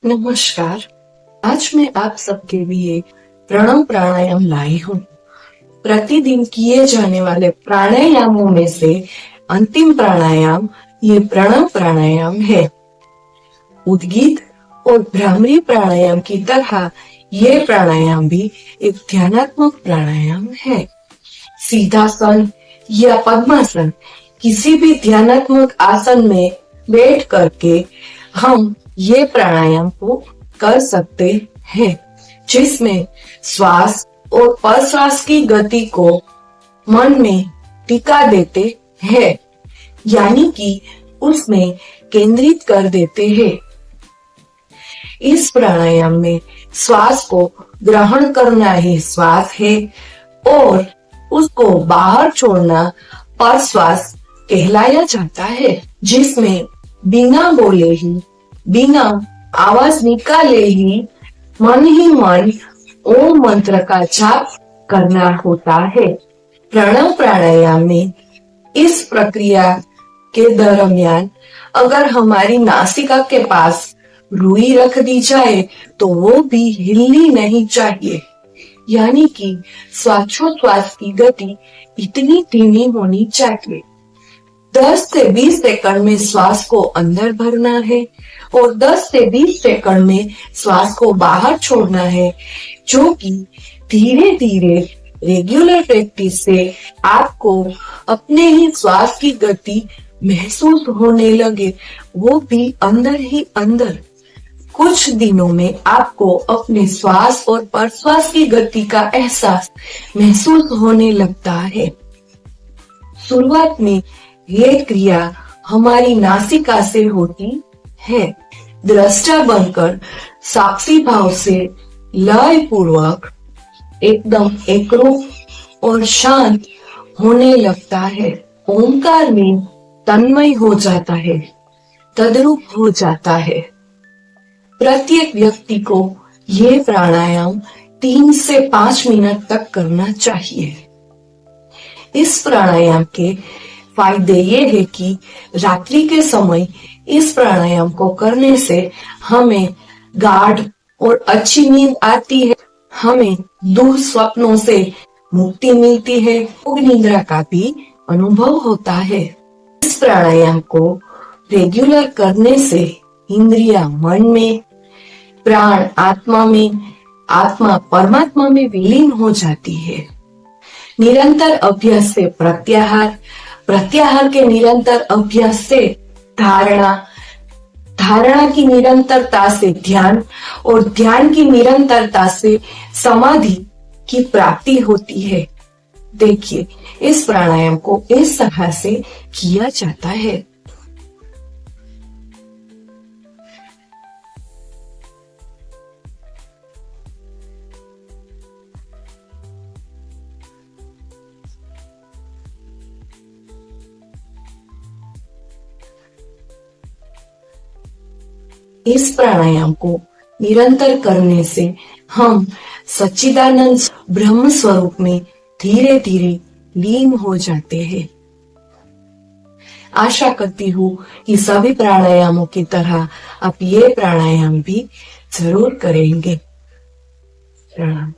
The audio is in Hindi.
नमस्कार। आज मैं आप सबके लिए प्रणव प्राणायाम लाई हूँ। प्रतिदिन किए जाने वाले प्राणायामों में से अंतिम प्राणायाम ये प्रणव प्राणायाम है। उद्गीत और भ्रामरी प्राणायाम की तरह ये प्राणायाम भी एक ध्यानात्मक प्राणायाम है। सीधासन या पद्मासन किसी भी ध्यानात्मक आसन में बैठ करके हम ये प्राणायाम को कर सकते हैं, जिसमें श्वास और प्रश्वास की गति को मन में टिका देते हैं, यानी कि उसमें केंद्रित कर देते हैं। इस प्राणायाम में श्वास को ग्रहण करना ही श्वास है और उसको बाहर छोड़ना प्रश्वास कहलाया जाता है, जिसमें बिना बोले ही, बिना आवाज निकाले ही मन ओम मंत्र का जाप करना होता है। प्रणव प्राणायाम में इस प्रक्रिया के दरमियान अगर हमारी नासिका के पास रुई रख दी जाए तो वो भी हिलनी नहीं चाहिए, यानी कि श्वासोच्छ्वास की गति इतनी धीमी होनी चाहिए। 10 से 20 सेकंड में श्वास को अंदर भरना है और 10 से 20 सेकंड में श्वास को बाहर छोड़ना है, जो कि धीरे धीरे रेगुलर प्रैक्टिस से आपको अपने ही श्वास की गति महसूस होने लगे, वो भी अंदर ही अंदर। कुछ दिनों में आपको अपने श्वास और प्रश्वास की गति का एहसास महसूस होने लगता है। शुरुआत में ये क्रिया हमारी नासिका से होती है। दृष्टा बनकर साक्षी भाव से लय पूर्वक एकदम एकरूप और शांत होने लगता है। ओंकार में तन्मय हो जाता है, तद्रूप हो जाता है। प्रत्येक व्यक्ति को ये प्राणायाम 3 से 5 मिनट तक करना चाहिए। इस प्राणायाम के फायदे ये है कि रात्रि के समय इस प्राणायाम को करने से हमें गाढ़ और अच्छी नींद आती है, हमें दुःस्वप्नों से मुक्ति मिलती है, निद्रा का भी अनुभव होता है। इस प्राणायाम को रेगुलर करने से इंद्रियां मन में, प्राण आत्मा में, आत्मा परमात्मा में विलीन हो जाती है। निरंतर अभ्यास से प्रत्याहार, प्रत्याहार के निरंतर अभ्यास से धारणा, धारणा की निरंतरता से ध्यान और ध्यान की निरंतरता से समाधि की प्राप्ति होती है। देखिए, इस प्राणायाम को इस तरह से किया जाता है। इस प्राणायाम को निरंतर करने से हम सच्चिदानंद ब्रह्म स्वरूप में धीरे धीरे लीन हो जाते हैं। आशा करती हूँ कि सभी प्राणायामों की तरह आप ये प्राणायाम भी जरूर करेंगे। प्रणाम।